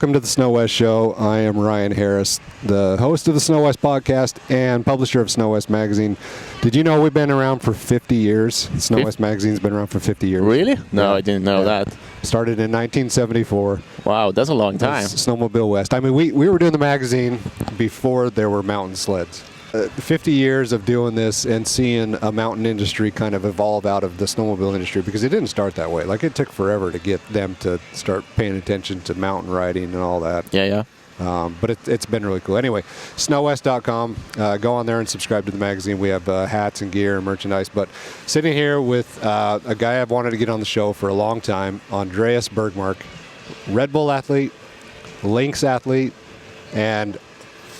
welcome to the SnoWest Show. I am Ryan Harris, the host of the SnoWest podcast and publisher of SnoWest Magazine. Did you know we've been around for 50 years? SnoWest Magazine's been around for 50 years. Really? No, I didn't know that. Started in 1974. Wow, that's a long time. Snowmobile West. I mean, we were doing the magazine before there were mountain sleds. 50 years of doing this and seeing a mountain industry kind of evolve out of the snowmobile industry, because it didn't start that way. Like, it took forever to get them to start paying attention to mountain riding and all that. Yeah. But it's been really cool. Anyway, snowwest.com. Go on there and subscribe to the magazine. We have hats and gear and merchandise. But sitting here with a guy I've wanted to get on the show for a long time, Andreas Bergmark, RedBull athlete, Lynx athlete, and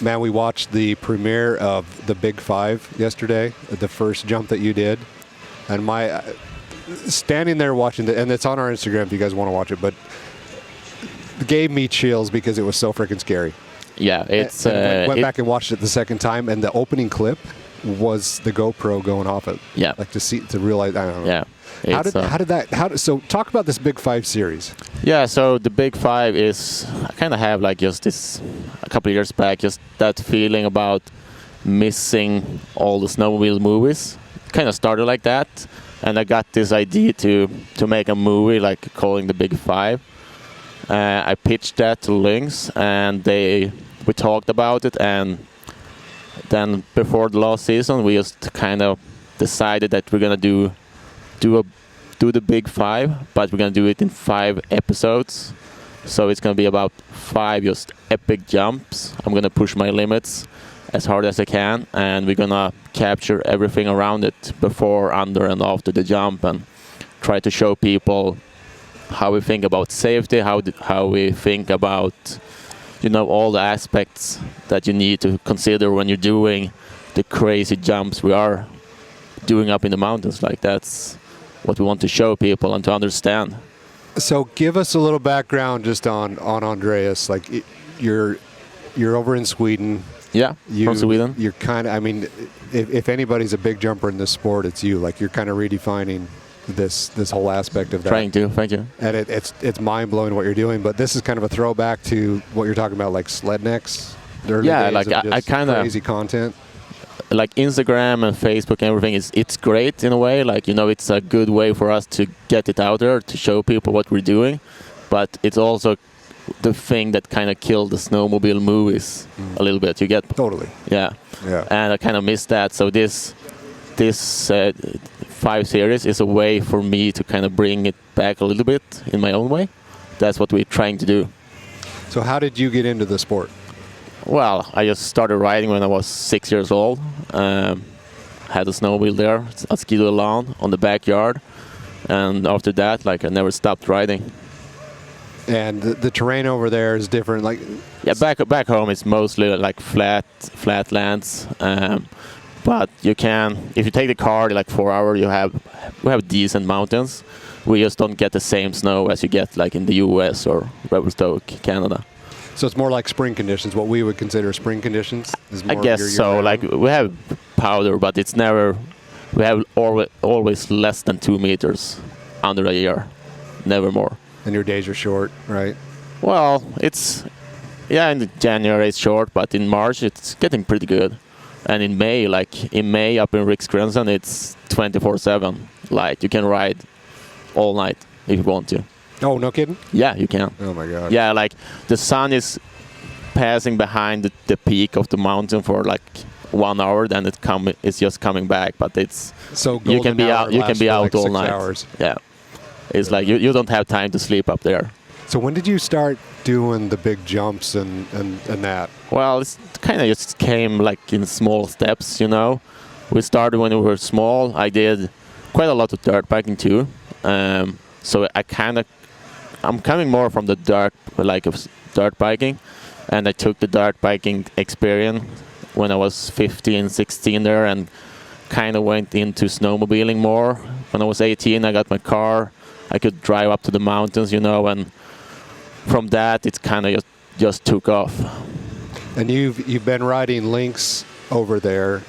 man, we watched the premiere of the Big Five yesterday, the first jump that you did. And my standing there watching and it's on our Instagram if you guys want to watch it, but it gave me chills because it was so freaking scary. Yeah, it's... And went back and watched it the second time, and the opening clip was the GoPro going off it. Yeah. Like to realize, I don't know. Yeah. So talk about this Big Five series. Yeah, so the Big Five is, I kind of have like just this, a couple of years back, just that feeling about missing all the snowmobile movies. Kind of started like that, and I got this idea to make a movie like calling the Big Five. I pitched that to Lynx, and we talked about it, and then before the last season, we just kind of decided that we're gonna do the Big Five, but we're gonna do it in 5 episodes. So it's gonna be about 5 just epic jumps. I'm gonna push my limits as hard as I can, and we're gonna capture everything around it before, under, and after the jump, and try to show people how we think about safety, how we think about, all the aspects that you need to consider when you're doing the crazy jumps we are doing up in the mountains. Like, that's what we want to show people and to understand. So give us a little background just on Andreas. Like, you're over in Sweden. Yeah, from Sweden. You're kind of, I mean, if anybody's a big jumper in this sport, it's you. Like, you're kind of redefining this whole aspect of that. Trying to, thank you. And it's mind-blowing what you're doing, but this is kind of a throwback to what you're talking about, like sled necks. Yeah, like I kind of crazy content. Like Instagram and Facebook and everything, it's great in a way. Like, it's a good way for us to get it out there, to show people what we're doing. But it's also the thing that kind of killed the snowmobile movies a little bit. You get totally. Yeah. And I kind of missed that. So this 5 series is a way for me to kind of bring it back a little bit in my own way. That's what we're trying to do. So how did you get into the sport? Well, I just started riding when I was 6 years old. Had a snowmobile there, a ski along on the backyard, and after that, like, I never stopped riding. And the terrain over there is different, like. Yeah, back home it's mostly like flat lands. But you can, if you take the car like 4 hours, we have decent mountains. We just don't get the same snow as you get like in the US or Revelstoke, Canada. So it's more like spring conditions, what we would consider spring conditions? I guess so. Like, we have powder, but it's never, we have always less than 2 meters under a year, never more. And your days are short, right? Well, in January it's short, but in March it's getting pretty good. And in May up in Riksgränsen, it's 24/7 light. You can ride all night if you want to. Oh, no kidding? Yeah, you can. Oh my God. Yeah, like the sun is passing behind the peak of the mountain for like 1 hour, then it's just coming back. But it's so you can be out like all 6 night. Hours. Yeah, it's like you don't have time to sleep up there. So when did you start doing the big jumps and that? Well, it's kind of just came like in small steps, We started when we were small. I did quite a lot of dirt biking too. So I'm coming more from the dirt biking, and I took the dirt biking experience when I was 15, 16 there, and kind of went into snowmobiling more. When I was 18, I got my car. I could drive up to the mountains, and from that, it kind of just took off. And you've been riding Lynx over there,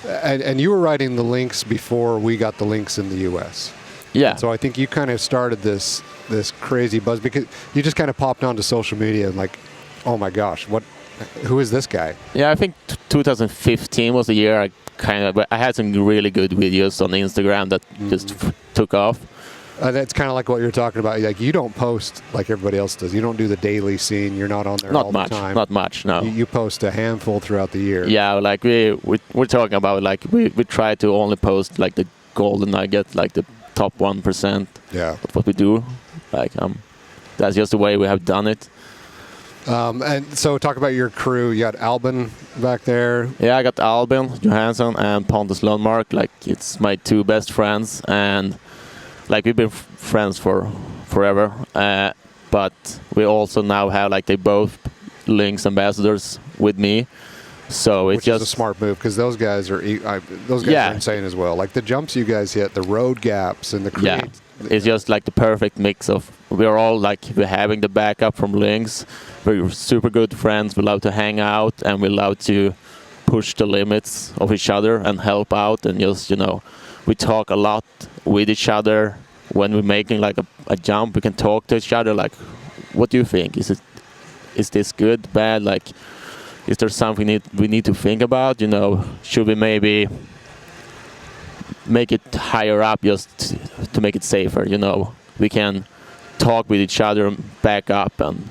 and you were riding the Lynx before we got the Lynx in the U.S. Yeah. So I think you kind of started this this crazy buzz because you just kind of popped onto social media and like, oh my gosh, who is this guy? Yeah, I think 2015 was the year I had some really good videos on Instagram that just took off. That's kind of like what you're talking about. Like you don't post like everybody else does. You don't do the daily scene. You're not on there all the time. Not much. No. You post a handful throughout the year. Yeah, like we're talking about like we try to only post like the golden nugget, like the top 1%. Yeah. Of what we do. Like that's just the way we have done it. And so talk about your crew. You got Albin back there. Yeah, I got Albin Johansson and Pontus Lundmark. Like it's my two best friends, and like we've been friends for forever. But we also now have like they both Lynx ambassadors with me. So it's just a smart move because those guys are insane as well. Like the jumps you guys hit, the road gaps, and the yeah. It's just like the perfect mix of we're all like we're having the backup from Lynx. We're super good friends. We love to hang out and we love to push the limits of each other and help out and just we talk a lot with each other when we're making like a jump. We can talk to each other like, what do you think? Is this good, bad? Like, is there something we need to think about? Should we maybe make it higher up just to make it safer? We can talk with each other and back up and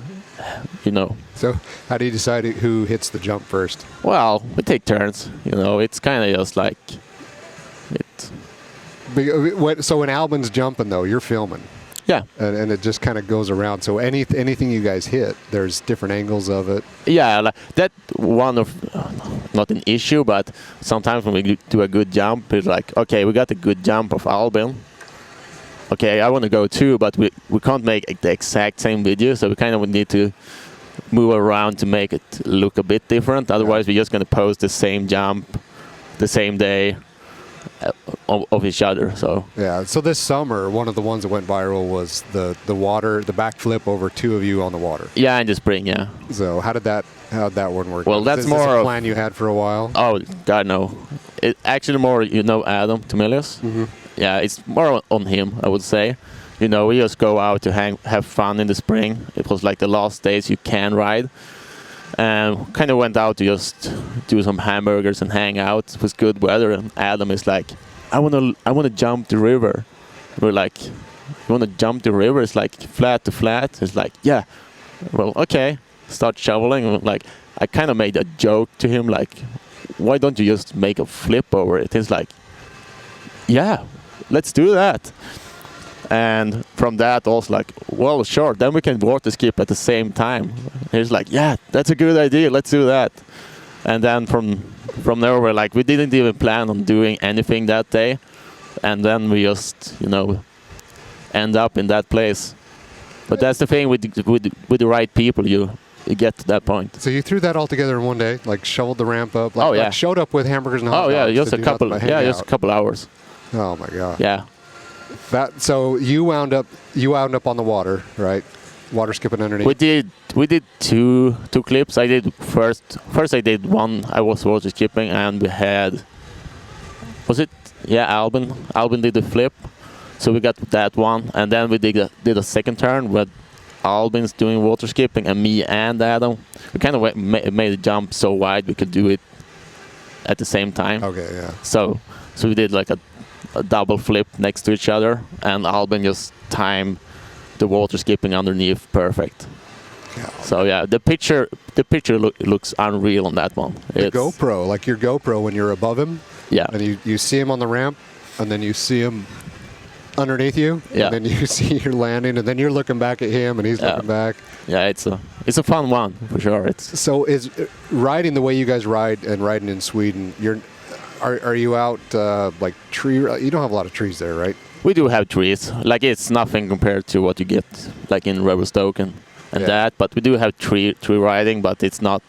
So how do you decide who hits the jump first? Well, we take turns. It's kind of just like it. So when Albin's jumping though, you're filming. Yeah. And it just kind of goes around. So anything you guys hit, there's different angles of it. Yeah, like that one of not an issue, but sometimes when we do a good jump, it's like, okay, we got a good jump of Albin. Okay, I want to go too, but we can't make the exact same video, so we kind of need to move around to make it look a bit different. Otherwise, we're just going to post the same jump the same day of each other. So yeah. So this summer, one of the ones that went viral was the backflip over two of you on the water. Yeah, in the spring. Yeah. So how'd that one work? Well, that's more a plan you had for a while. Oh God, no. It actually more Adam Tomilius. Mm-hmm. Yeah, it's more on him, I would say. We just go out to have fun in the spring. It was like the last days you can ride. And kind of went out to just do some hamburgers and hang out. It was good weather, and Adam is like, I wanna jump the river. We're like, you wanna jump the river? It's like flat to flat. It's like, yeah. Well, okay. Start shoveling. Like, I kind of made a joke to him, like, why don't you just make a flip over it? He's like, yeah, let's do that. And from that, also like, well, sure, then we can water skip at the same time. He's like, yeah, that's a good idea, let's do that. And then from there, we're like, we didn't even plan on doing anything that day. And then we just, end up in that place. But that's the thing with the right people, you get to that point. So you threw that all together in one day, like shoveled the ramp up, like showed up with hamburgers and hot dogs. Oh yeah, just a couple hours. Oh my God. Yeah. So you wound up on the water, right? Water skipping underneath. We did two clips. I did first I did one. I was water skipping, and we had Albin did the flip, so we got that one, and then we did a second turn with Albin's doing water skipping, and me and Adam. We kind of made the jump so wide we could do it at the same time. Okay, yeah. So we did like a double flip next to each other, and Albin just timed the water skipping underneath perfect. Yeah. So yeah, the picture looks unreal on that one. The GoPro, like your GoPro when you're above him. Yeah. And you see him on the ramp, and then you see him underneath you, yeah. And then you see you're landing, and then you're looking back at him, and he's looking back. Yeah, it's a fun one for sure. So is riding the way you guys ride and riding in Sweden, Are you out like tree? You don't have a lot of trees there, right? We do have trees. Like it's nothing compared to what you get like in Revelstoke and that. But we do have tree riding, but it's not.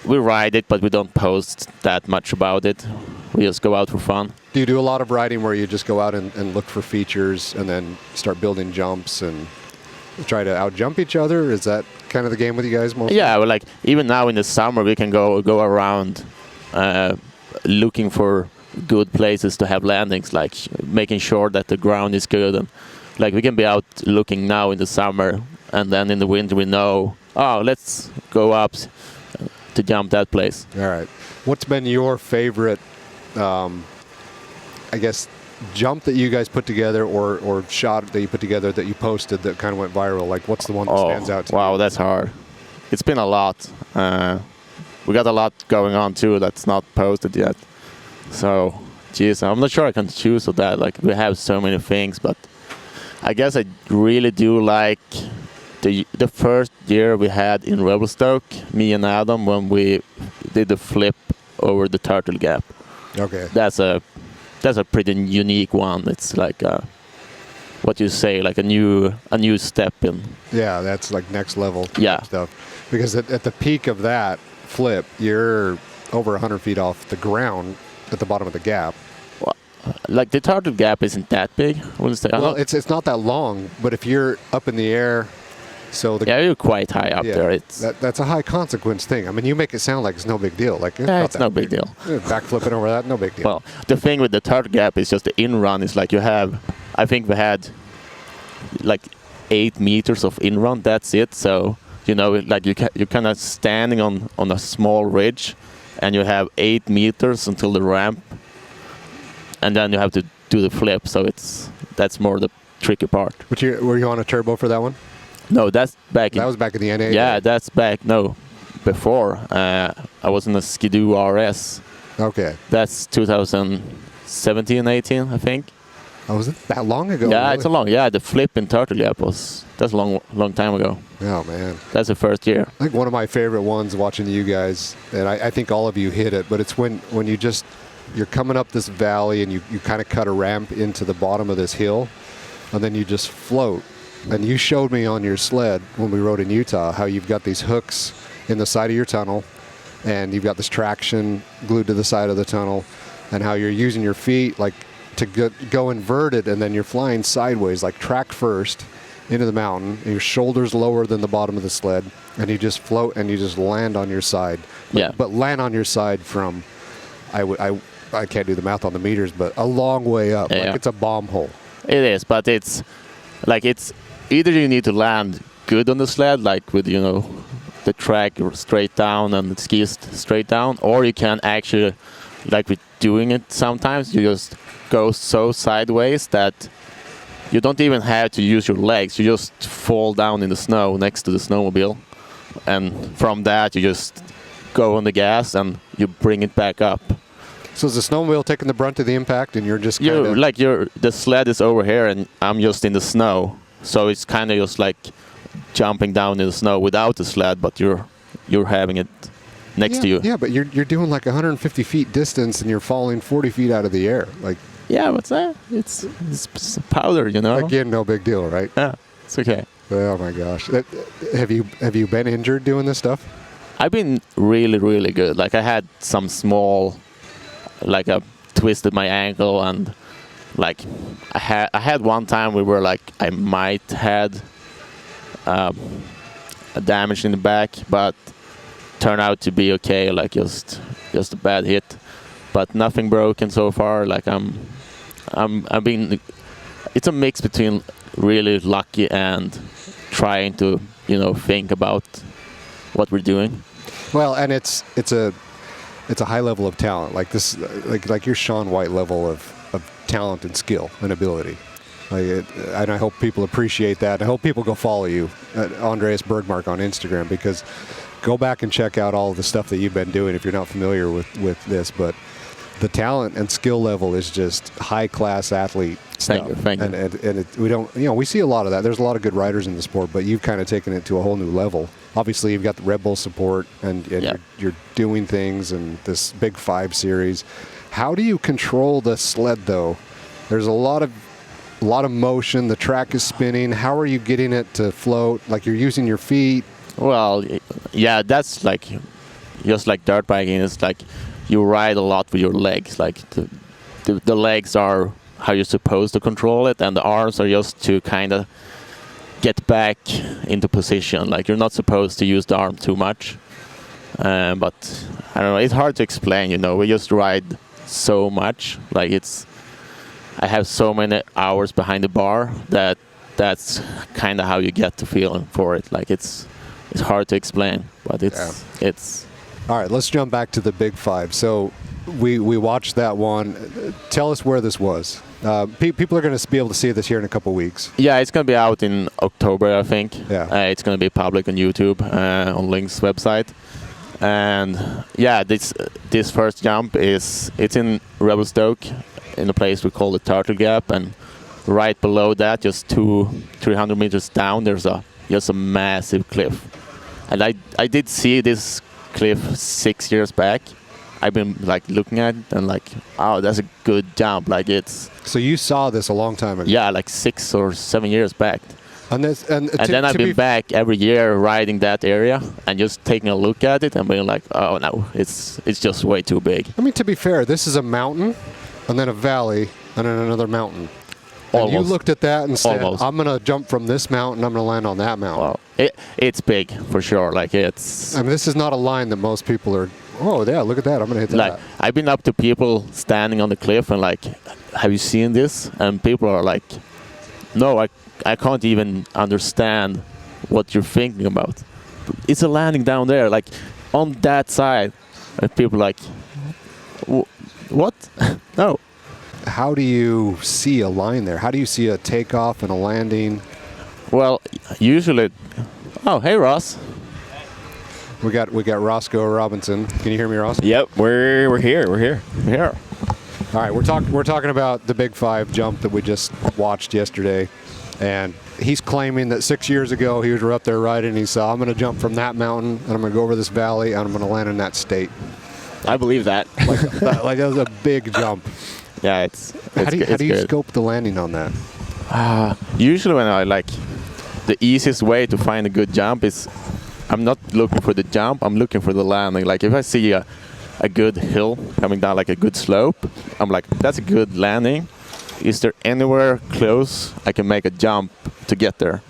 We ride it, but we don't post that much about it. We just go out for fun. Do you do a lot of riding where you just go out and look for features and then start building jumps and try to out-jump each other? Is that kind of the game with you guys mostly? Yeah, well, like even now in the summer we can go around. Looking for good places to have landings, like making sure that the ground is good and like we can be out looking now in the summer, and then in the winter we know, oh, let's go up to jump that place. All right. What's been your favorite, I guess, jump that you guys put together, or shot that you put together that you posted that kind of went viral? Like, what's the one that stands out to you? Wow, that's hard. It's been a lot. We got a lot going on too that's not posted yet. So, geez, I'm not sure I can choose of that. Like, we have so many things, but I guess I really do like the first year we had in Revelstoke, me and Adam, when we did the flip over the turtle gap. Okay. That's a pretty unique one. It's like what you say, like a new step in. Yeah, that's like next level stuff. Because at the peak of that flip, you're over 100 feet off the ground at the bottom of the gap. Well, like the turtle gap isn't that big. I wouldn't say. Well, it's not that long, but if you're up in the air, so you're quite high up there. That's a high consequence thing. I mean, you make it sound like it's no big deal. Like it's no big deal. Backflipping over that, no big deal. Well, the thing with the turtle gap is just the in run is like I think we had like 8 meters of in run. That's it. So like you're kind of standing on a small ridge, and you have 8 meters until the ramp, and then you have to do the flip. So that's more the tricky part. But were you on a turbo for that one? No, that's back. That was back in the NA. Yeah, that's back. No, before I was in a Skidoo RS. Okay. That's 2017, 18, I think. Oh, was it that long ago? Yeah, really? it's a long. Yeah, the flip in Turtle Gap that's a long time ago. Oh man, that's the first year. I think one of my favorite ones watching you guys, and I think all of you hit it. But it's when you're coming up this valley and you kind of cut a ramp into the bottom of this hill, and then you just float. And you showed me on your sled when we rode in Utah how you've got these hooks in the side of your tunnel, and you've got this traction glued to the side of the tunnel, and how you're using your feet like to go inverted, and then you're flying sideways, like track first into the mountain, and your shoulders lower than the bottom of the sled, and you just float and you just land on your side. But land on your side from, I can't do the math on the meters, but a long way up. Like it's a bomb hole. It is, but it's either you need to land good on the sled, like with the track straight down and the skis straight down, or you can actually, like with doing it sometimes, you just go so sideways that you don't even have to use your legs. You just fall down in the snow next to the snowmobile, and from that you just go on the gas and you bring it back up. So is the snowmobile taking the brunt of the impact, and you're just kind of... the sled is over here and I'm just in the snow, so it's kind of just like jumping down in the snow without the sled, but you're having it next to you. Yeah, but you're doing like 150 feet distance and you're falling 40 feet out of the air. Like, yeah, what's that? It's powder, Again, no big deal, right? Yeah, it's okay. Oh my gosh. Have you been injured doing this stuff? I've been really, really good. Like I had some small, like I twisted my ankle, and like I had one time we were like I might had a damage in the back, but turned out to be okay. Like just a bad hit, but nothing broken so far. Like I've been. It's a mix between really lucky and trying to think about what we're doing. Well, and it's a high level of talent. Like this, like your Sean White level of talent and skill and ability. And I hope people appreciate that. I hope people go follow you at Andreas Bergmark on Instagram, because go back and check out all of the stuff that you've been doing if you're not familiar with this. But the talent and skill level is just high-class athlete stuff. Thank you. And we don't, we see a lot of that. There's a lot of good riders in the sport, but you've kind of taken it to a whole new level. Obviously, you've got the RedBull support, and you're doing things, and this Big 5 series. How do you control the sled, though? There's a lot of motion. The track is spinning. How are you getting it to float? Like you're using your feet? Well, yeah, that's like just like dirt biking. It's like you ride a lot with your legs. Like the legs are how you're supposed to control it, and the arms are just to kind of get back into position. Like you're not supposed to use the arm too much. But I don't know. It's hard to explain. We just ride so much. Like I have so many hours behind the bar that that's kind of how you get the feeling for it. Like it's hard to explain, but it's. All right, let's jump back to the Big Five. So we watched that one. Tell us where this was. People are going to be able to see this here in a couple weeks. Yeah, it's going to be out in October, I think. Yeah. It's going to be public on YouTube, on Lynx website. And yeah, this first jump it's in Revelstoke, in a place we call the Turtle Gap, and right below that, just 300 meters down, there's just a massive cliff. And I did see this cliff 6 years back. I've been like looking at it and like, oh, that's a good jump. Like it's. So you saw this a long time ago. Yeah, like 6 or 7 years back. And then I've been back every year riding that area and just taking a look at it and being like, oh no, it's just way too big. I mean, to be fair, this is a mountain, and then a valley, and then another mountain. And you looked at that and said, I'm going to jump from this mountain, I'm going to land on that mountain. Well, it's big for sure. Like it's. I mean, this is not a line that most people are. Oh yeah, look at that! I'm going to hit that. Like I've been up to people standing on the cliff and like, have you seen this? And people are like, no, I can't even understand what you're thinking about. It's a landing down there, like on that side. And people are like, what? No. How do you see a line there? How do you see a takeoff and a landing? Well, usually. Oh, hey Ross. We got Roscoe Robinson. Can you hear me, Ross? Yep, we're here. Here. All right, we're talking about the Big Five jump that we just watched yesterday, and he's claiming that 6 years ago he was up there riding. And he saw, I'm going to jump from that mountain, and I'm going to go over this valley, and I'm going to land in that state. I believe that. Like that was a big jump. Yeah, it's how do you good. scope the landing on that? Usually when I like, the easiest way to find a good jump is, I'm not looking for the jump, I'm looking for the landing. Like if I see a good hill coming down, like a good slope, I'm like, that's a good landing. Is there anywhere close I can make a jump to get there?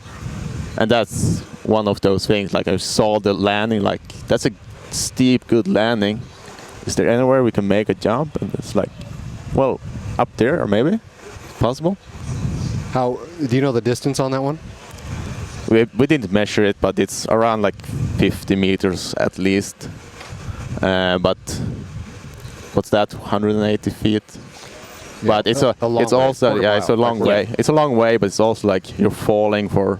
And that's one of those things. Like I saw the landing, like that's a steep, good landing. Is there anywhere we can make a jump? And it's like, well, up there or maybe possible. How do you know the distance on that one? We didn't measure it, but it's around like 50 meters at least. But what's that? 180 feet. Yeah, but it's a long way. It's a long way, but it's also like you're falling for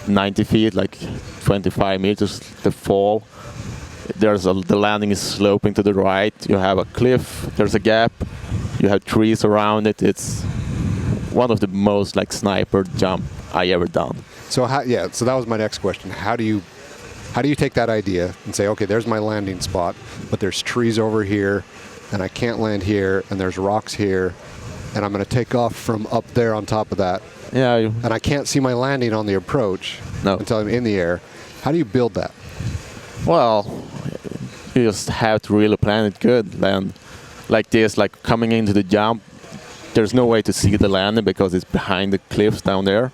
90 feet, like 25 meters. The fall. The landing is sloping to the right. You have a cliff. There's a gap. You have trees around it. It's one of the most like sniper jump I ever done. So so that was my next question. How do you take that idea and say, okay, there's my landing spot, but there's trees over here, and I can't land here, and there's rocks here, and I'm going to take off from up there on top of that. Yeah. And I can't see my landing on the approach until I'm in the air. How do you build that? Well, you just have to really plan it good. Land like this, like coming into the jump, there's no way to see the landing because it's behind the cliffs down there.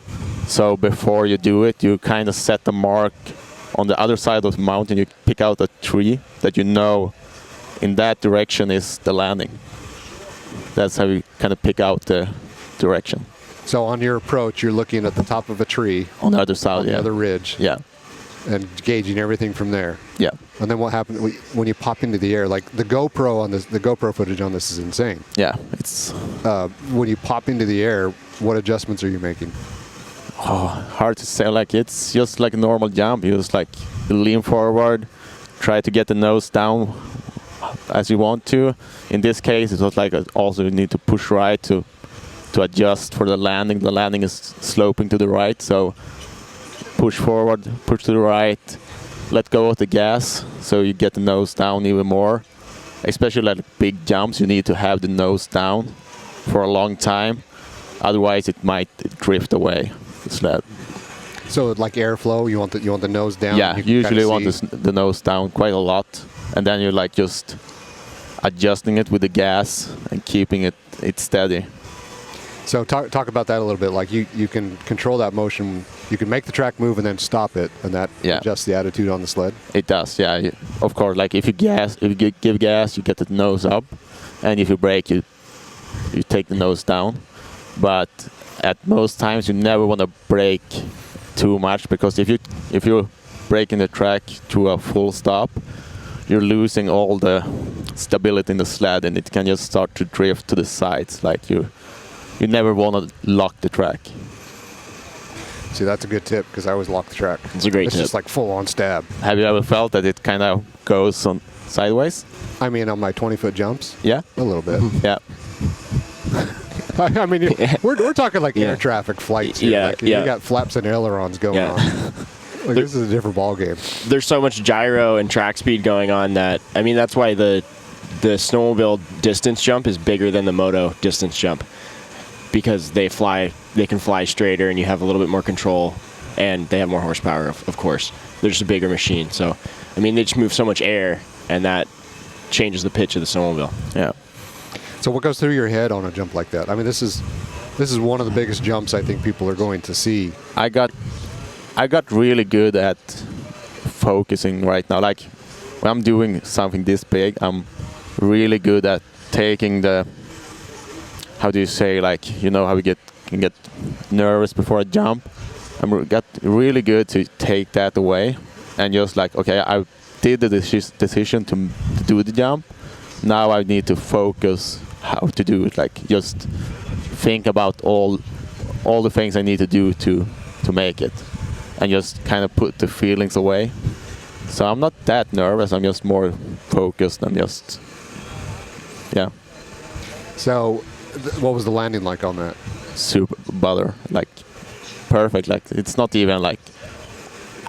So before you do it, you kind of set the mark on the other side of the mountain. You pick out a tree that you know in that direction is the landing. That's how you kind of pick out the direction. So on your approach, you're looking at the top of a tree. On the other side, on the other ridge. Yeah. And gauging everything from there. Yeah. And then what happens when you pop into the air? Like the GoPro footage on this is insane. Yeah, it's. When you pop into the air, what adjustments are you making? Oh, hard to say. Like it's just like a normal jump. You just like lean forward, try to get the nose down as you want to. In this case, it was like also you need to push right to adjust for the landing. The landing is sloping to the right, so push forward, push to the right, let go of the gas, so you get the nose down even more. Especially like big jumps, you need to have the nose down for a long time. Otherwise, it might drift away. The sled. So like airflow, you want the nose down. Yeah, usually you want the nose down quite a lot, and then you're like just adjusting it with the gas and keeping it steady. So talk about that a little bit. Like you can control that motion. You can make the track move and then stop it, and that adjusts the attitude on the sled. It does, yeah. Of course, like if you give gas, you get the nose up, and if you brake, you take the nose down. But at most times you never want to brake too much, because if you're braking the track to a full stop, you're losing all the stability in the sled, and it can just start to drift to the sides. Like you never want to lock the track. See, that's a good tip, because I always lock the track. It's a great It's tip. just like full-on stab. Have you ever felt that it kind of goes on sideways? I mean, on my 20-foot jumps, Yeah. a little bit. Yeah. I mean, we're talking like Yeah. air traffic flights here. Yeah, Like, yeah. You got flaps and ailerons going Yeah. on. Like, this is a different ball game. There's so much gyro and track speed going on that, I mean, that's why the snowmobile distance jump is bigger than the moto distance jump, because they can fly straighter, and you have a little bit more control, and they have more horsepower, of course. They're just a bigger machine. So, I mean, they just move so much air, and that changes the pitch of the snowmobile. Yeah. So what goes through your head on a jump like that? I mean, this is one of the biggest jumps I think people are going to see. I got really good at focusing right now. Like when I'm doing something this big, I'm really good at taking the, how do you say, like, you know how we can get nervous before I jump? Got really good to take that away and just like, okay, I did the decision to do the jump. Now I need to focus how to do it. Like just think about all the things I need to do to make it, and just kind of put the feelings away. So I'm not that nervous. I'm just more focused and just, yeah. So what was the landing like on that? Super butter, like perfect. Like it's not even like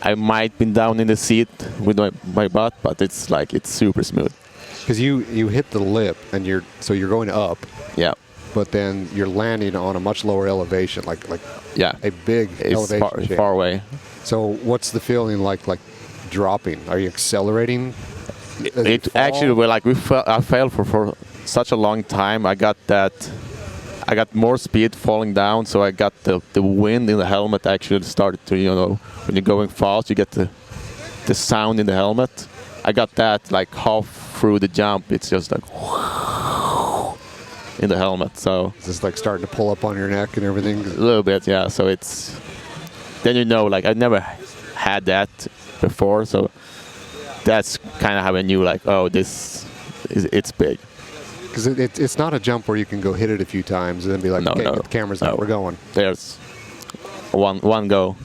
I might be down in the seat with my butt, but it's like it's super smooth. Because you hit the lip, and you're going up, Yeah, but then you're landing on a much lower elevation, like yeah. a big It's elevation change. far away. So what's the feeling like dropping? Are you accelerating? As you It fall? actually, well, like I fell for such a long time. I got more speed falling down, so I got the wind in the helmet actually started to, you know, when you're going fast, you get the sound in the helmet. I got that like half through the jump. It's just like in the helmet. So Is this like starting to pull up on your neck and everything? a little bit, yeah. So it's then, you know, like I never had that before, so that's kind of how I knew, like, oh, it's big. Because it's not a jump where you can go hit it a few times and then be like, No, okay, no, get the cameras no. out, we're going. There's one go,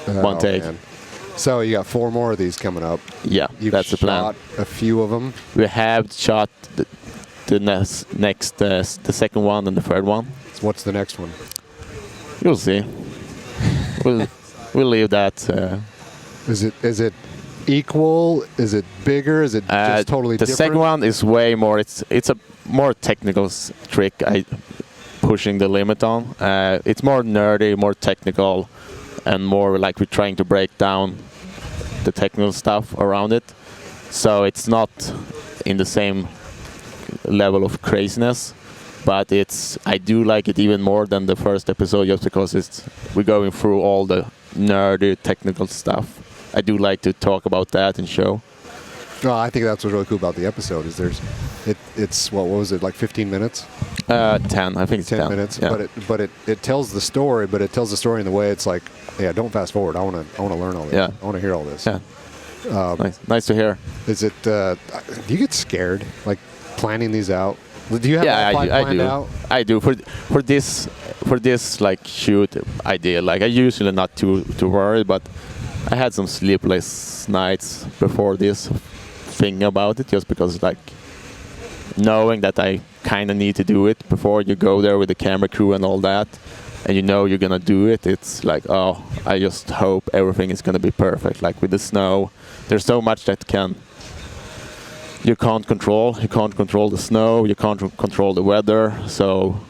one Oh, take. man. So you got 4 more of these coming up. Yeah, You've that's the plan. shot a few of them. We have shot the next the second one and the third one. So what's the next one? You'll see. We'll leave that. Is it equal? Is it bigger? Is it just totally the different? second one is way more. It's a more technical trick. I pushing the limit on. It's more nerdy, more technical, and more like we're trying to break down the technical stuff around it. So it's not in the same level of craziness, but I do like it even more than the first episode, just because we're going through all the nerdy technical stuff. I do like to talk about that and show. No, I think that's what's really cool about the episode is it's what was it, like 15 minutes? 10, I think it's 10 minutes. Yeah. But it tells the story, but it tells the story in the way it's like, yeah, don't fast forward. I want to learn all this. Yeah. I want to hear all this. Yeah. Nice to hear. Is it? Do you get scared like planning these out? Do you have all 5 I planned do. out? I do. For this like shoot idea, like I usually not too worried, but I had some sleepless nights before this, thinking about it, just because like knowing that I kind of need to do it before you go there with the camera crew and all that, and you know you're gonna do it. It's like, oh, I just hope everything is gonna be perfect. Like with the snow, there's so much that you can't control. You can't control the snow. You can't control the weather. So,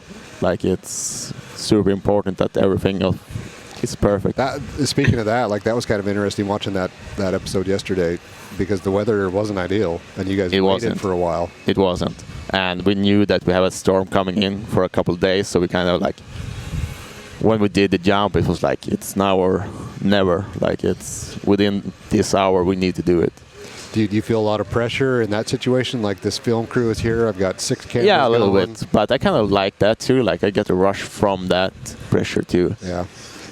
like, it's super important that everything is perfect. Speaking of that, like that was kind of interesting watching that episode yesterday, because the weather wasn't ideal, and you guys waited wasn't. for a while. It wasn't, and we knew that we have a storm coming in for a couple of days. So we kind of like, when we did the jump, it was like it's now or never. Like it's within this hour we need to do it. Do you feel a lot of pressure in that situation? Like, this film crew is here, I've got 6 cameras. Yeah, a little going. bit, but I kind of like that too. Like I get a rush from that pressure too. Yeah.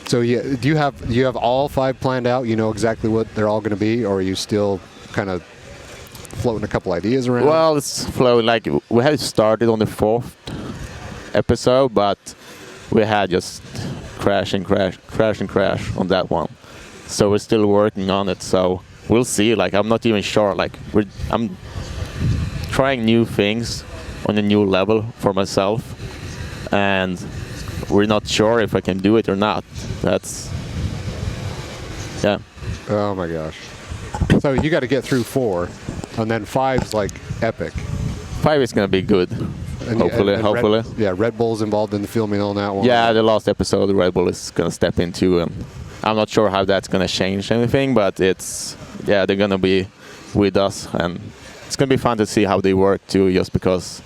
So do you have all 5 planned out? You know exactly what they're all going to be, or are you still kind of floating a couple ideas around? Well, it's flowing. Like we had started on the 4th episode, but we had just crash and crash on that one. So we're still working on it. So we'll see. Like I'm not even sure. Like I'm trying new things on a new level for myself, and we're not sure if I can do it or not. Yeah. Oh my gosh. So you got to get through 4, and then 5's like epic. 5 is gonna be good. Hopefully. Red Bull's involved in the filming on that one. Yeah, the last episode, the Red Bull is gonna step into, and I'm not sure how that's gonna change anything, but they're gonna be with us, and it's gonna be fun to see how they work too, just because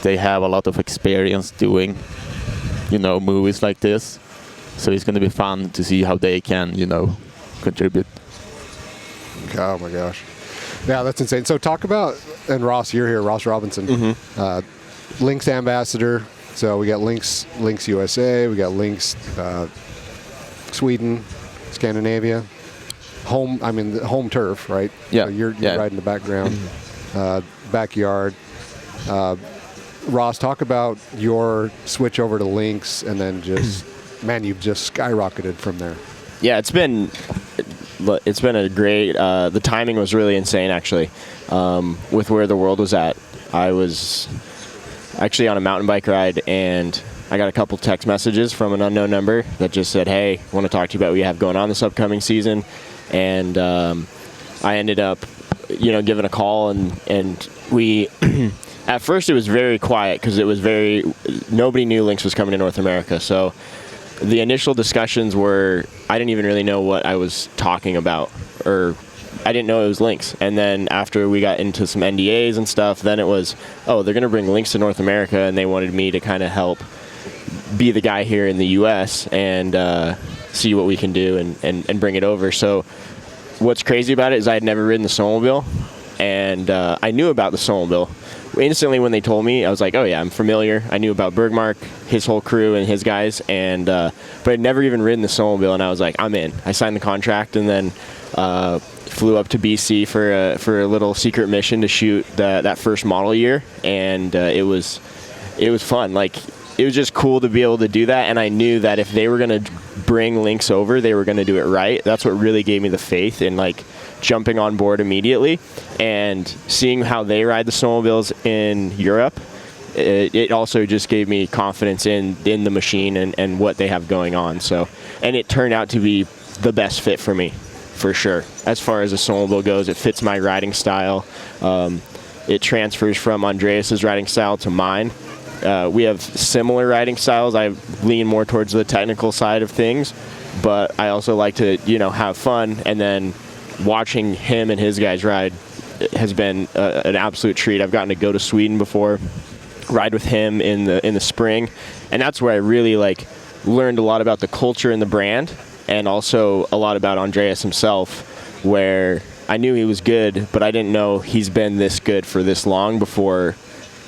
they have a lot of experience doing, movies like this. So it's gonna be fun to see how they can, contribute. Oh my gosh. Yeah, that's insane. So talk about, and Ross, you're here, Ross Robinson, Lynx ambassador. So we got Lynx USA, we got Lynx Sweden, Scandinavia, home turf, right? Yeah. So you're right in the background, backyard. Ross, talk about your switch over to Lynx, and then just, man, you've just skyrocketed from there. Yeah, it's been a great. The timing was really insane, actually, with where the world was at. I was actually on a mountain bike ride, and I got a couple text messages from an unknown number that just said, "Hey, I want to talk to you about what you have going on this upcoming season." And I ended up, giving a call, and we. At first, it was very quiet because nobody knew Lynx was coming to North America. So the initial discussions were, I didn't even really know what I was talking about, or I didn't know it was Lynx. And then after we got into some NDAs and stuff, then it was, they're going to bring Lynx to North America, and they wanted me to kind of help be the guy here in the U.S. and see what we can do and bring it over. So what's crazy about it is I had never ridden the snowmobile, and I knew about the snowmobile. Instantly when they told me, I was like, oh yeah, I'm familiar. I knew about Bergmark, his whole crew and his guys, and but I'd never even ridden the snowmobile, and I was like, I'm in. I signed the contract, and then flew up to BC for a little secret mission to shoot that first model year, and it was fun. Like, it was just cool to be able to do that, and I knew that if they were going to bring Lynx over, they were going to do it right. That's what really gave me the faith in, like, jumping on board immediately, and seeing how they ride the snowmobiles in Europe. It also just gave me confidence in the machine and what they have going on. So, and it turned out to be the best fit for me, for sure. As far as the snowmobile goes, it fits my riding style. It transfers from Andreas's riding style to mine. We have similar riding styles. I lean more towards the technical side of things, but I also like to, have fun. And then watching him and his guys ride has been an absolute treat. I've gotten to go to Sweden before, ride with him in the spring, and that's where I really learned a lot about the culture and the brand, and also a lot about Andreas himself, where I knew he was good, but I didn't know he's been this good for this long before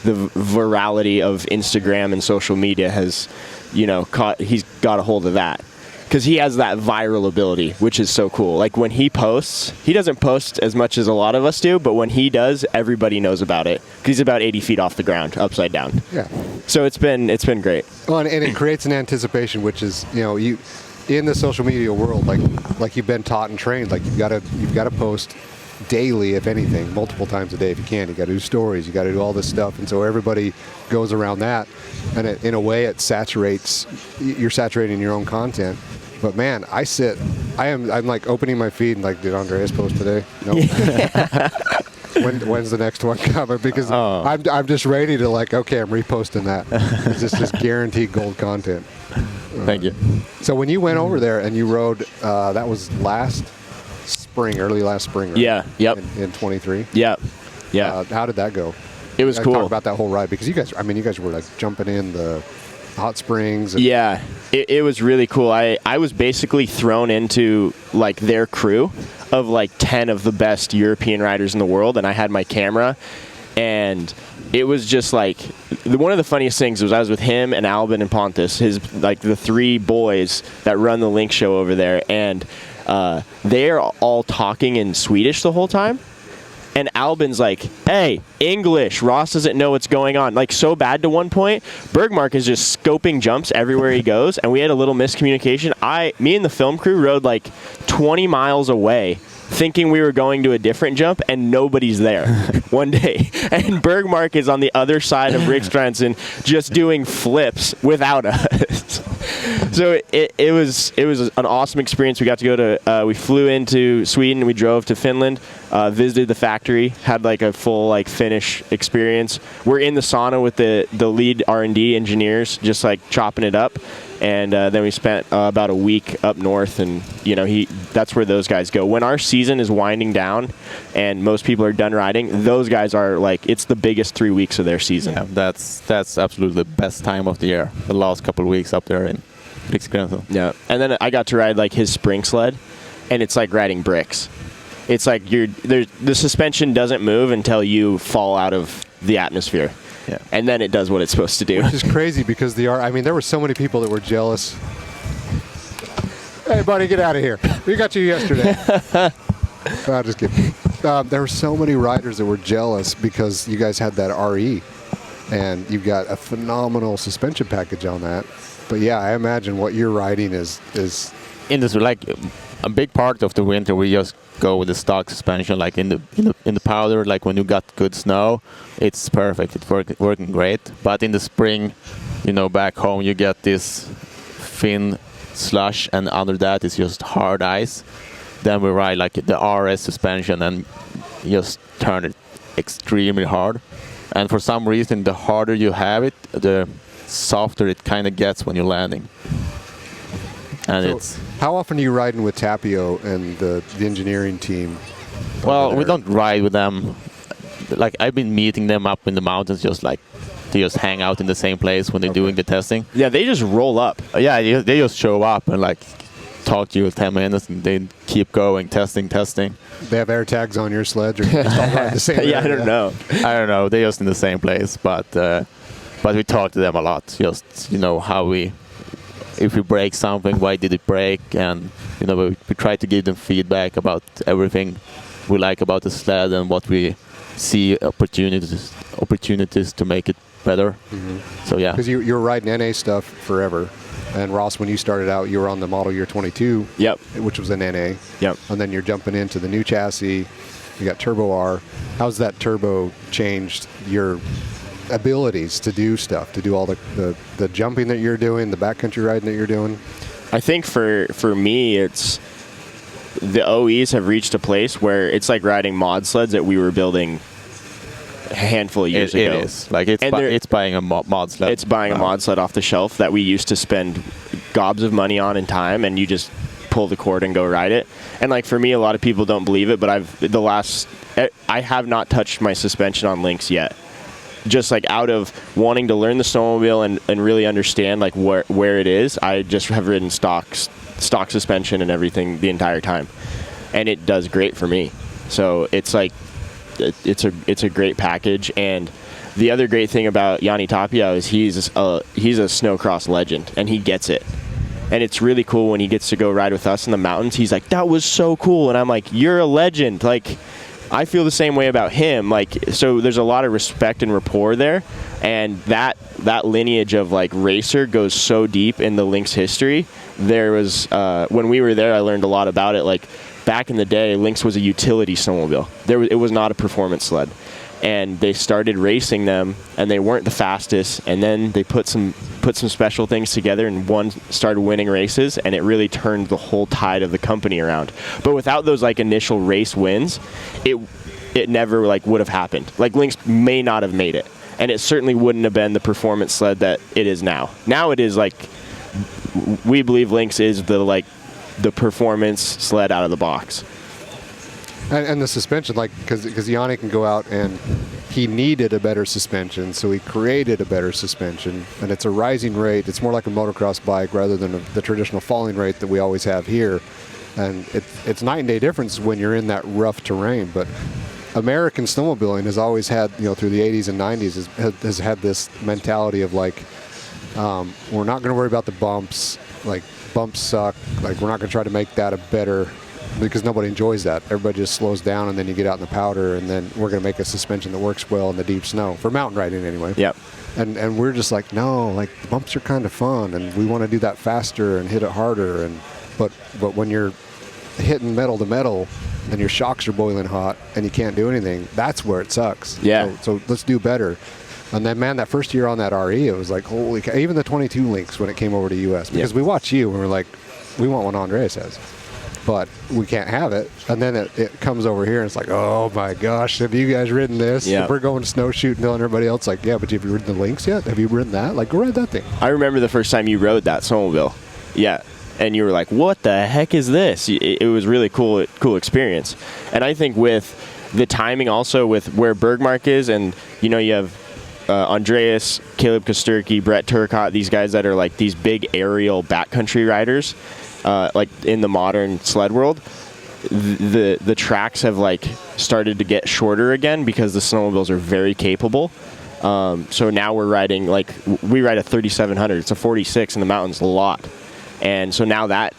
the virality of Instagram and social media has, he's got a hold of that. Because he has that viral ability, which is so cool. Like, when he posts, he doesn't post as much as a lot of us do, but when he does, everybody knows about it. Because he's about 80 feet off the ground, upside down. Yeah. So it's been great. Well, and it creates an anticipation, which is, you in the social media world, like you've been taught and trained, like you've got to post daily, if anything, multiple times a day if you can. You got to do stories, you got to do all this stuff, and so everybody goes around that, and in a way, you're saturating your own content. But man, I'm like opening my feed and like, did Andreas post today? No. When's the next one coming? Because I'm just ready to okay, I'm reposting that. It's just guaranteed gold content. Thank you. So when you went over there and you rode, that was early last spring, right? Yeah. Yep. In 23. Yeah. Yeah. How did that go? It was cool. Talk about that whole ride, because you guys were like jumping in the hot springs. Yeah, it was really cool. I was basically thrown into their crew. of like 10 of the best European riders in the world, and I had my camera, and it was just like one of the funniest things was I was with him and Albin and Pontus, like the 3 boys that run the Lynx show over there, and they're all talking in Swedish the whole time. And Albin's like, hey, English. Ross doesn't know what's going on. Like, so bad to one point. Bergmark is just scoping jumps everywhere he goes, and we had a little miscommunication. Me and the film crew rode like 20 miles away, thinking we were going to a different jump, and nobody's there one day. And Bergmark is on the other side of Riksgränsen just doing flips without us. So it was an awesome experience. We got to go to we flew into Sweden, we drove to Finland, visited the factory, had like a full like Finnish experience. We're in the sauna with the lead R&D engineers, just like chopping it up. And then we spent about a week up north, and that's where those guys go. When our season is winding down and most people are done riding, those guys are like, it's the biggest 3 weeks of their season. Yeah, that's absolutely the best time of the year. The last couple of weeks up there in Riksgränsen. Yeah, and then I got to ride like his spring sled, and it's like riding bricks. It's like the suspension doesn't move until you fall out of the atmosphere. Yeah. And then it does what it's supposed to do. Which is crazy because there were so many people that were jealous. Hey, buddy, get out of here. We got you yesterday. I'm just kidding. There were so many riders that were jealous because you guys had that RE, and you've got a phenomenal suspension package on that. But yeah, I imagine what you're riding is in this, like a big part of the winter, we just go with the stock suspension. Like in the powder, like when you got good snow, it's perfect. It's working great. But in the spring, back home, you get this thin slush, and under that is just hard ice. Then we ride like the RS suspension and just turn it extremely hard. And for some reason, the harder you have it, the softer it kind of gets when you're landing. And so how often are you riding with Tapio and the engineering team? Well, we don't ride with them. Like, I've been meeting them up in the mountains, just like they just hang out in the same place when they're doing the testing. Yeah, they just roll up. Yeah, they just show up and like talk to you 10 minutes, and they keep going, testing. They have air tags on your sleds, or you just all ride the same? Yeah, I don't know. They're just in the same place, but we talk to them a lot. Just how if we break something, why did it break, and we try to give them feedback about everything we like about the sled and what we see opportunities to make it better. Mm-hmm. So yeah, because you're riding NA stuff forever, and Ross, when you started out, you were on the model year 22, yep, which was an NA, yep, and then you're jumping into the new chassis. You got Turbo R. How's that turbo changed your abilities to do stuff, to do all the jumping that you're doing, the backcountry riding that you're doing? I think for me, it's the OEs have reached a place where it's like riding mod sleds that we were building a handful of years ago. It is. Like it's buying a mod sled. It's buying a mod sled off the shelf that we used to spend gobs of money on and time, and you just pull the cord and go ride it. And like for me, a lot of people don't believe it, but I have not touched my suspension on Lynx yet. Just like out of wanting to learn the snowmobile and really understand like where it is, I just have ridden stock suspension and everything the entire time, and it does great for me. So it's like it's a great package. And the other great thing about Yanni Tapio is he's a snowcross legend, and he gets it. And it's really cool when he gets to go ride with us in the mountains. He's like, that was so cool, and I'm like, you're a legend. Like, I feel the same way about him. Like, so there's a lot of respect and rapport there, and that lineage of like racer goes so deep in the Lynx history. There was when we were there, I learned a lot about it. Like back in the day, Lynx was a utility snowmobile. It was not a performance sled, and they started racing them, and they weren't the fastest. And then they put some special things together, and one started winning races, and it really turned the whole tide of the company around. But without those like initial race wins, it never like would have happened. Like Lynx may not have made it, and it certainly wouldn't have been the performance sled that it is now. Now it is like, we believe Lynx is the performance sled out of the box. And the suspension, like, because Yanni can go out, and he needed a better suspension, so he created a better suspension, and it's a rising rate. It's more like a motocross bike rather than the traditional falling rate that we always have here. and it's night and day difference when you're in that rough terrain. But American snowmobiling has always had, through the 80s and 90s, has had this mentality of like, we're not going to worry about the bumps. Like, bumps suck. Like, we're not going to try to make that a better, because nobody enjoys that. Everybody just slows down, and then you get out in the powder, and then we're going to make a suspension that works well in the deep snow for mountain riding anyway. Yep. And we're just like, no, like the bumps are kind of fun, and we want to do that faster and hit it harder. But when you're hitting metal to metal and your shocks are boiling hot and you can't do anything, that's where it sucks. Yeah. So let's do better. And then, man, that first year on that RE, it was like, holy cow. Even the 22 Lynx when it came over to US, because we watch you and we're like, we want what Andreas has, but we can't have it. And then it comes over here and it's like, oh my gosh, have you guys ridden this? Yeah. If we're going snowshoot and telling everybody else, like, yeah, but have you ridden the Lynx yet? Have you ridden that? Like, go ride that thing. I remember the first time you rode that snowmobile. Yeah. And you were like, what the heck is this? It was really cool experience. And I think with the timing also with where Bergmark is, and, you have Andreas, Caleb Kosturki, Brett Turcott, these guys that are like these big aerial backcountry riders, like in the modern sled world, the tracks have like started to get shorter again because the snowmobiles are very capable. So now we're riding, like, we ride a 3700. It's a 46 in the mountains a lot. And so now that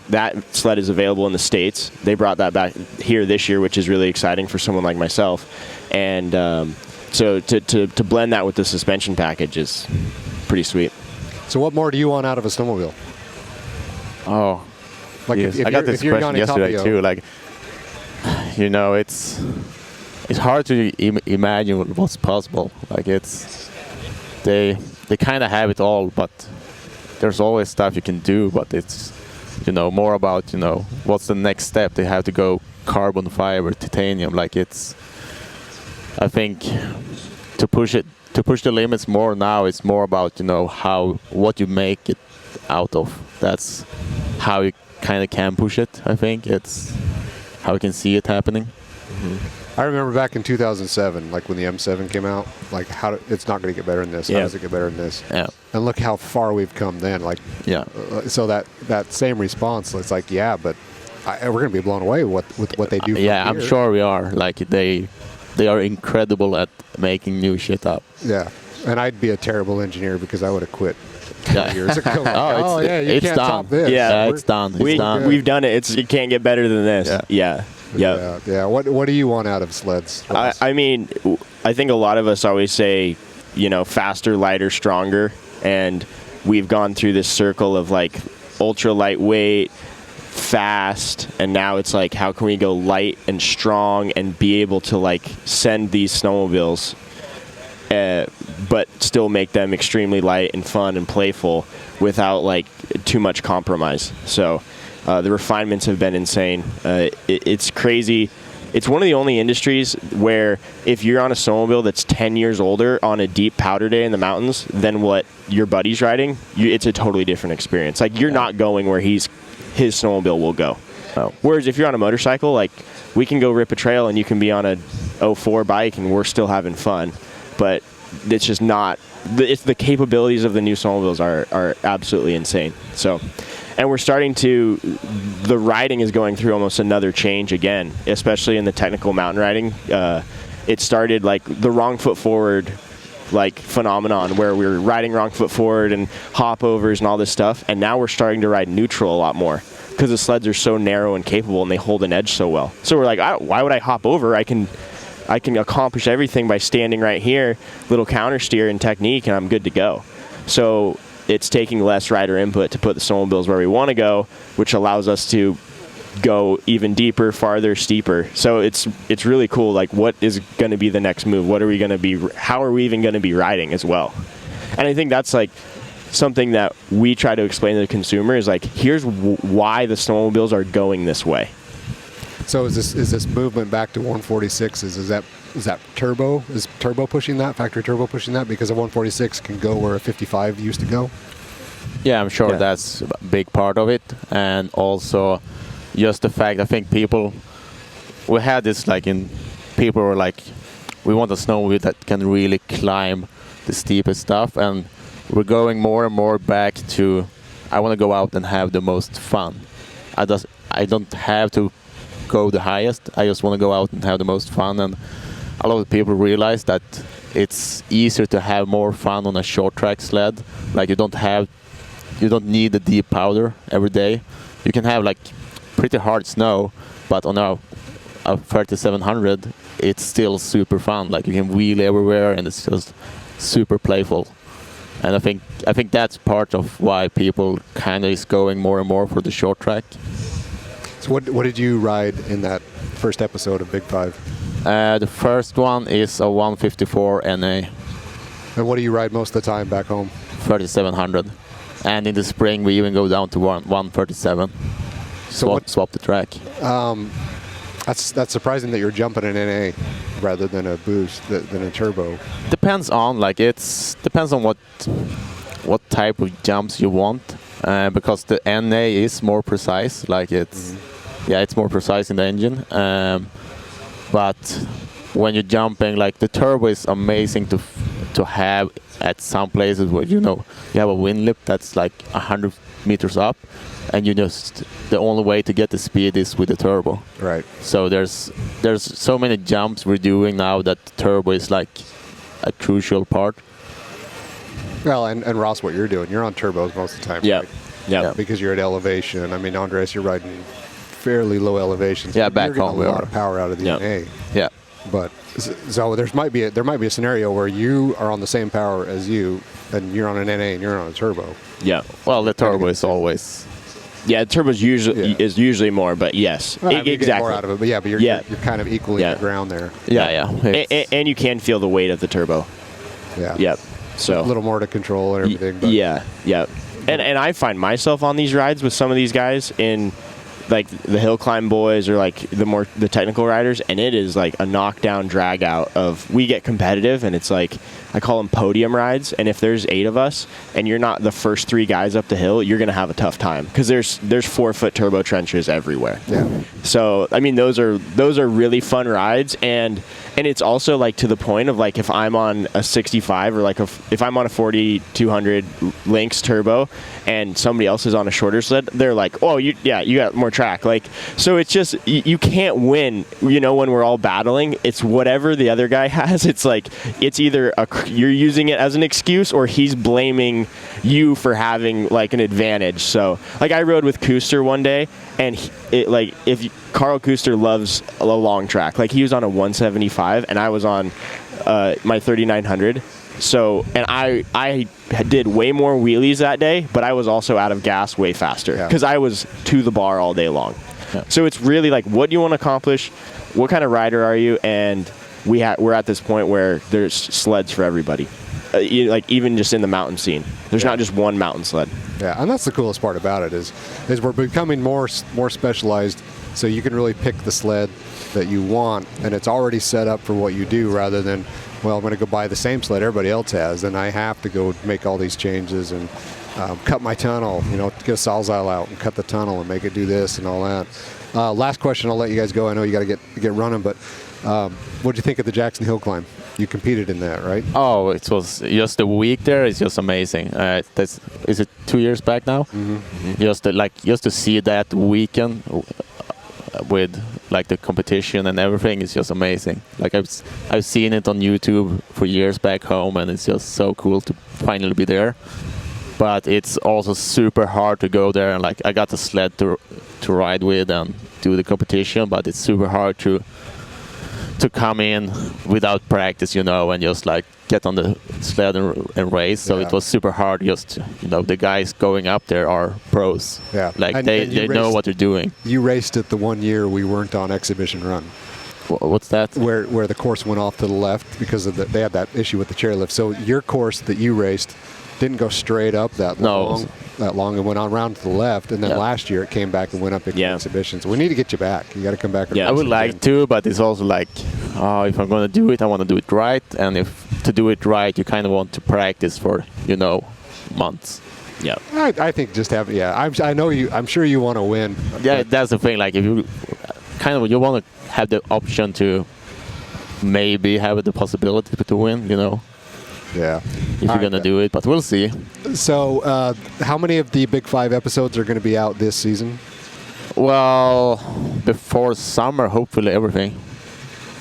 sled is available in the States. They brought that back here this year, which is really exciting for someone like myself. And so to blend that with the suspension package is pretty sweet. So what more do you want out of a snowmobile? Oh, Like yes. if I got this you're question Yanni yesterday Tapio, too. Like, it's hard to imagine what's possible. Like, they kind of have it all, but there's always stuff you can do. But it's more about what's the next step. They have to go carbon fiber, titanium. Like, I think to push the limits more now. It's more about what you make it out of. That's how you kind of can push it. I think it's how we can see it happening. I remember back in 2007, like when the M7 came out, like it's not going to get better than this. How does it get better than this? Yeah. And look how far we've come then. Like, Yeah. So that same response, it's like, yeah, but we're going to be blown away with what they do. From Yeah, I'm here. sure we are. Like, they are incredible at making new shit up. Yeah. And I'd be a terrible engineer because I would have quit 2 Yeah. years ago. Oh, yeah, you it's can't done. top this. Yeah, it's done. It's done. We've done it. It can't get better than this. Yeah. Yeah. Yeah. What do you want out of sleds? I mean, I think a lot of us always say, faster, lighter, stronger. And we've gone through this circle of like ultra lightweight, fast. And now it's like, how can we go light and strong and be able to like send these snowmobiles, but still make them extremely light and fun and playful without like too much compromise. So the refinements have been insane. It's crazy. It's one of the only industries where if you're on a snowmobile that's 10 years older on a deep powder day in the mountains than what your buddy's riding, it's a totally different experience. Like, you're not going where his snowmobile will go. Oh. Whereas if you're on a motorcycle, like, we can go rip a trail and you can be on a 04 bike and we're still having fun. But it's just not. It's the capabilities of the new snowmobiles are absolutely insane. So, and we're starting to. The riding is going through almost another change again, especially in the technical mountain riding. It started like the wrong foot forward, like, phenomenon where we were riding wrong foot forward and hop overs and all this stuff, and now we're starting to ride neutral a lot more because the sleds are so narrow and capable and they hold an edge so well. So we're like, why would I hop over? I can accomplish everything by standing right here, little counter steer and technique, and I'm good to go. So it's taking less rider input to put the snowmobiles where we want to go, which allows us to go even deeper, farther, steeper. So it's really cool. Like, what is going to be the next move? What are we going to be? How are we even going to be riding as well? And I think that's like something that we try to explain to the consumer is like, here's why the snowmobiles are going this way. So is this movement back to 146? Is that turbo? Is turbo pushing that? Factory turbo pushing that? Because a 146 can go where a 55 used to go. Yeah, I'm sure that's a big part of it, and also just the fact I think we had this people were like, we want a snowmobile that can really climb the steepest stuff, and we're going more and more back to I want to go out and have the most fun. I don't have to go the highest. I just want to go out and have the most fun. And a lot of people realize that it's easier to have more fun on a short track sled. Like you don't need the deep powder every day. You can have like pretty hard snow, but on a 3700, it's still super fun. Like you can wheel everywhere, and it's just super playful. And I think that's part of why people kind of is going more and more for the short track. So what did you ride in that first episode of Big Five? The first one is a 154 NA. And what do you ride most of the time back home? 3700. And in the spring we even go down to 137. Swap the track. That's surprising that you're jumping an NA rather than a boost, than a turbo. Depends on what type of jumps you want, because the NA is more precise. Like it's more precise in the engine. But when you're jumping, like the turbo is amazing to have at some places where you have a wind lip that's like 100 meters up, and the only way to get the speed is with the turbo. Right. So there's so many jumps we're doing now that the turbo is like a crucial part. Well, and Ross, what you're doing, you're on turbos most of the time. Yeah. Right? Yeah. Because you're at elevation. I mean, Andreas, you're riding fairly low elevations. Yeah, back you're getting home a lot of power out of the NA. Yeah. But so there might be a scenario where you are on the same power as you, and you're on an NA and you're on a turbo. Yeah. Well, the turbo is always. Yeah, the turbo is usually more, but yes, Well, you exactly. get more out of it, but you're kind of equally on the ground there. Yeah. And you can feel the weight of the turbo. Yeah. Yep. So a little more to control and everything. But yeah. And I find myself on these rides with some of these guys in like the hill climb boys or like the technical riders, and it is like a knockdown drag out of, we get competitive, and it's like, I call them podium rides, and if there's 8 of us and you're not the first 3 guys up the hill, you're gonna have a tough time because there's 4-foot turbo trenches everywhere. Yeah. So I mean, those are really fun rides, and it's also like to the point of like if I'm on a 65 or like if I'm on a 4200 Lynx turbo and somebody else is on a shorter sled, they're like, oh, you got more track. Like, so it's just you can't win. When we're all battling, it's whatever the other guy has. It's like it's either you're using it as an excuse or he's blaming you for having like an advantage. So like I rode with Kuster one day, and Carl Kuster loves a long track. Like he was on a 175 and I was on my 3900. So, and I did way more wheelies that day, but I was also out of gas way faster because I was to the bar all day long. Yeah. So it's really like, what do you want to accomplish? What kind of rider are you? And we're at this point where there's sleds for everybody. Like even just in the mountain scene, there's not just one mountain sled. Yeah, and that's the coolest part about it is we're becoming more specialized, so you can really pick the sled that you want, and it's already set up for what you do, rather than, well, I'm going to go buy the same sled everybody else has, and I have to go make all these changes and cut my tunnel, get a sawzall out and cut the tunnel and make it do this and all that. Last question, I'll let you guys go. I know you got to get running, but what did you think of the Jackson Hill climb? You competed in that, right? Oh, it was just a week there. It's just amazing. Is it 2 years back now? Mm-hmm. Just to see that weekend with like the competition and everything is just amazing. Like I've seen it on YouTube for years back home, and it's just so cool to finally be there. But it's also super hard to go there, and like I got the sled to ride with and do the competition, but it's super hard to come in without practice, and just like get on the sled and race. So it was super hard. Just the guys going up there are pros. Yeah, like they know what they're doing. You raced it the one year we weren't on exhibition run. What's that? Where the course went off to the left because of they had that issue with the chairlift. So your course that you raced didn't go straight up that long, and went on around to the left. And then last year it came back and went up in exhibitions. We need to get you back. You got to come back. I would like to, but it's also like, if I'm going to do it, I want to do it right. And if to do it right, you kind of want to practice for, months. Yeah. I think just have, I know you, I'm sure you want to win. Yeah, that's the thing. Like if you you want to have the option to maybe have the possibility to win, Yeah. If you're going to do it, but we'll see. So, how many of the Big Five episodes are going to be out this season? Well, before summer, hopefully everything.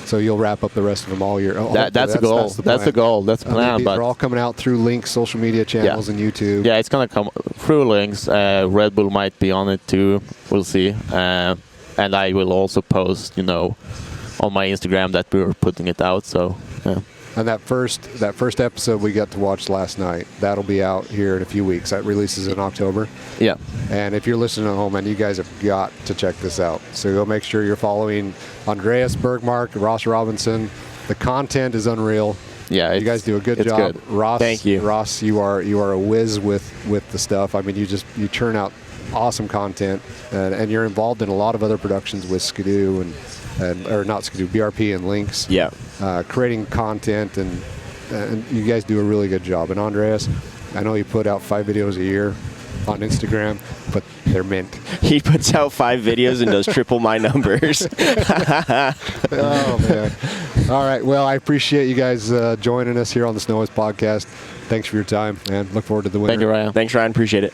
So you'll wrap up the rest of them all year. That's the goal. That's the goal. That's the plan. They're all coming out through Lynx social media channels and YouTube. Yeah, it's gonna come through Lynx. Red Bull might be on it too. We'll see. And I will also post, on my Instagram that we were putting it out. So. Yeah. And that first episode we got to watch last night, that'll be out here in a few weeks. That releases in October. Yeah. And if you're listening at home, man, you guys have got to check this out. So go make sure you're following Andreas Bergmark, Ross Robinson. The content is unreal. Yeah, you guys do a good job. Good. Ross, thank you. Ross, you are a whiz with the stuff. I mean, you churn out awesome content, and you're involved in a lot of other productions with Skidoo or not Skidoo, BRP and Lynx. Yeah. Creating content, and you guys do a really good job. And Andreas, I know you put out 5 videos a year on Instagram, but they're mint. He puts out 5 videos and does triple my numbers. Oh, man. All right. Well, I appreciate you guys joining us here on the SnoWest podcast. Thanks for your time, and look forward to the winter. Thank you, Ryan. Thanks, Ryan. Appreciate it.